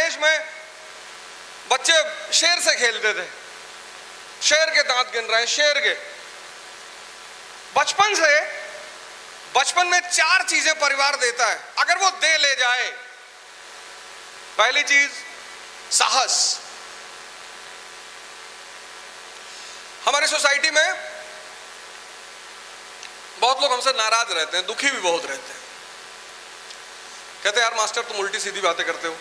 देश में बच्चे शेर से खेलते थे, शेर के दांत गिन रहे हैं, शेर के। बचपन में 4 चीजें परिवार देता है, अगर वो दे ले जाए। पहली चीज साहस। हमारी सोसाइटी में बहुत लोग हमसे नाराज रहते हैं, दुखी भी बहुत रहते हैं। कहते हैं यार मास्टर तुम उल्टी सीधी बातें करते हो।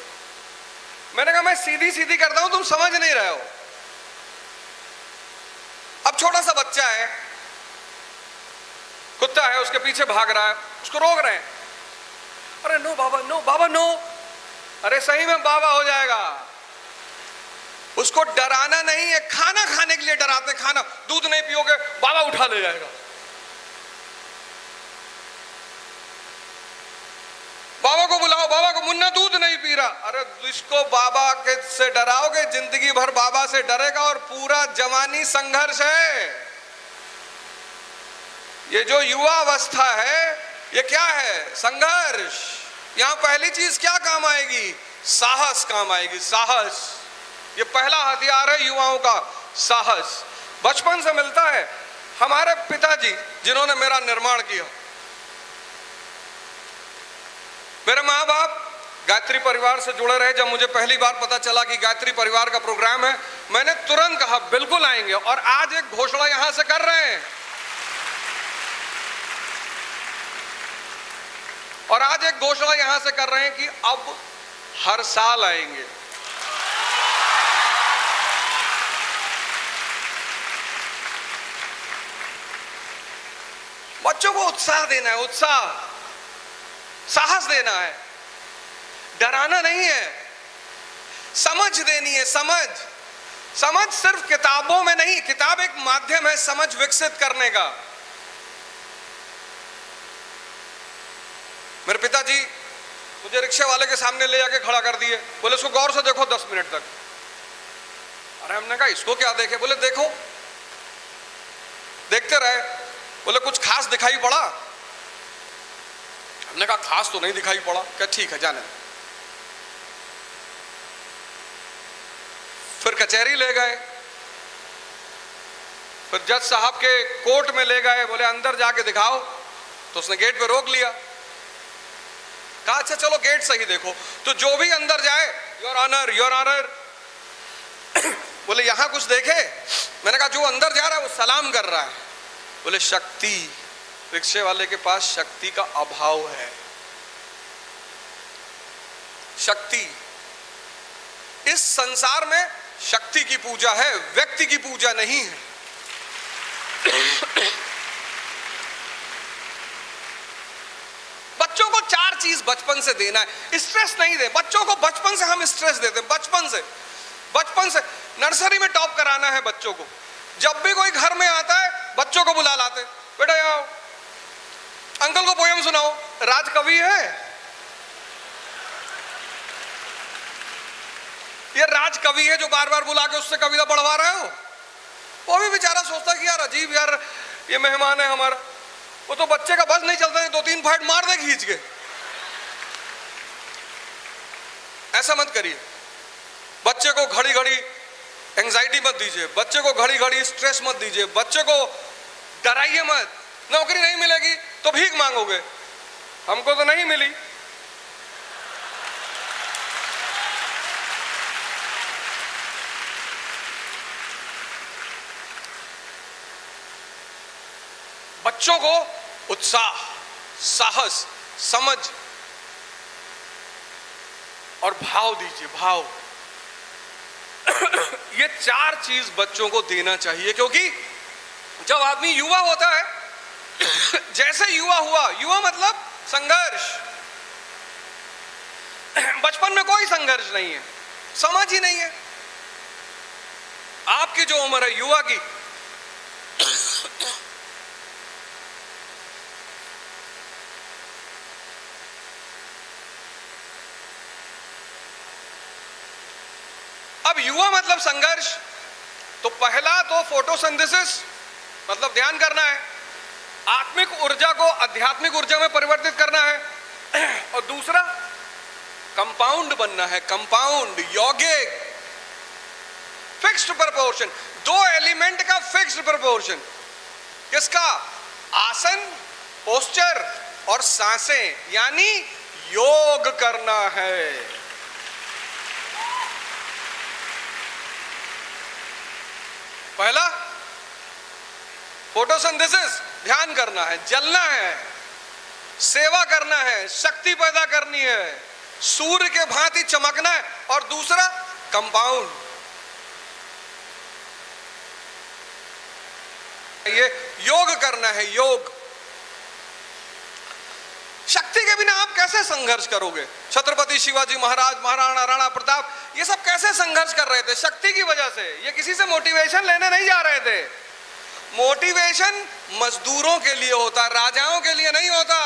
मैंने कहा मैं सीधी सीधी करता हूं, तुम समझ नहीं रहे हो। अब छोटा सा बच्चा है, कुत्ता है, उसके पीछे भाग रहा है, उसको रोक रहे हैं। अरे नो बाबा, नो बाबा, नो। अरे सही में बाबा हो जाएगा। उसको डराना नहीं है, खाना खाने के लिए डराते। खाना, दूध नहीं पियोगे बाबा उठा ले जाएगा। बाबा को बुलाओ, बाबा को, मुन्ना दूध नहीं पी रहा। अरे इसको बाबा के से डराओगे, जिंदगी भर बाबा से डरेगा और पूरा जवानी संघर्ष है। ये जो युवा अवस्था है, ये क्या है? संघर्ष। यहां पहली चीज क्या काम आएगी? साहस काम आएगी। साहस, ये पहला हथियार है युवाओं का, साहस। बचपन से मिलता है। हमारे पिताजी जिन्होंने मेरा निर्माण किया, मेरे माँ बाप गायत्री परिवार से जुड़े रहे। जब मुझे पहली बार पता चला कि गायत्री परिवार का प्रोग्राम है, मैंने तुरंत कहा बिल्कुल आएंगे। और आज एक घोषणा यहां से कर रहे हैं, और आज एक घोषणा यहां से कर रहे हैं कि अब हर साल आएंगे। बच्चों को उत्साह देना है, उत्साह, साहस देना है, डराना नहीं है, समझ देनी है। समझ सिर्फ किताबों में नहीं, किताब एक माध्यम है समझ विकसित करने का। मेरे पिताजी मुझे रिक्शे वाले के सामने ले जाके खड़ा कर दिए, बोले इसको गौर से देखो 10 मिनट तक। अरे हमने कहा इसको क्या देखे? बोले देखो। देखते रहे, बोले कुछ खास दिखाई पड़ा? हमने कहा खास तो नहीं दिखाई पड़ा। क्या ठीक है जाने। फिर कचहरी ले गए, फिर जज साहब के कोर्ट में ले गए, बोले अंदर जाके दिखाओ। तो उसने गेट पे रोक लिया। कहा अच्छा चलो गेट सही देखो। तो जो भी अंदर जाए, योर ऑनर, योर ऑनर। बोले यहां कुछ देखे? मैंने कहा जो अंदर जा रहा है वो सलाम कर रहा है। बोले शक्ति, रिक्शे वाले के पास शक्ति का अभाव है। शक्ति, इस संसार में शक्ति की पूजा है, व्यक्ति की पूजा नहीं है। बच्चों को 4 चीज बचपन से देना है। स्ट्रेस नहीं दे बच्चों को। बचपन से हम स्ट्रेस देते हैं, बचपन से नर्सरी में टॉप कराना है बच्चों को। जब भी कोई घर में आता है बच्चों को बुला लाते, बेटा आओ अंकल को पोयम सुनाओ। राज कवि है, ये राज कवि है जो बार बार बुला के उससे कविता पढ़वा रहे हो। वो भी बेचारा सोचता है कि यार अजीब, यार ये मेहमान है हमारा। वो तो बच्चे का बस नहीं चलता है, 2-3 फाइट मार दे खींच के। ऐसा मत करिए। बच्चे को घड़ी घड़ी एंजाइटी मत दीजिए, बच्चे को घड़ी घड़ी स्ट्रेस मत दीजिए, बच्चे को डराइए मत। नौकरी नहीं मिलेगी तो भीख मांगोगे, हमको तो नहीं मिली। बच्चों को उत्साह, साहस, समझ और भाव दीजिए, भाव। ये 4 चीज बच्चों को देना चाहिए, क्योंकि जब आदमी युवा होता है, जैसे युवा हुआ, युवा मतलब संघर्ष। बचपन में कोई संघर्ष नहीं है, समझ ही नहीं है। आपकी जो उम्र है युवा की, अब युवा मतलब संघर्ष। तो पहला तो फोटोसिंथेसिस मतलब ध्यान करना है, आत्मिक ऊर्जा को आध्यात्मिक ऊर्जा में परिवर्तित करना है। और दूसरा कंपाउंड बनना है, कंपाउंड, यौगिक, फिक्स्ड प्रपोर्शन, दो एलिमेंट का फिक्स्ड प्रपोर्शन। किसका? आसन, पोस्चर और सांसें, यानी योग करना है। पहला फोटोसिंथेसिस, ध्यान करना है, जलना है, सेवा करना है, शक्ति पैदा करनी है, सूर्य के भांति चमकना है। और दूसरा कंपाउंड, ये योग करना है, योग। शक्ति के बिना आप कैसे संघर्ष करोगे? छत्रपति शिवाजी महाराज, महाराणा राणा प्रताप, ये सब कैसे संघर्ष कर रहे थे? शक्ति की वजह से। ये किसी से मोटिवेशन लेने नहीं जा रहे थे। मोटिवेशन मजदूरों के लिए होता, राजाओं के लिए नहीं होता।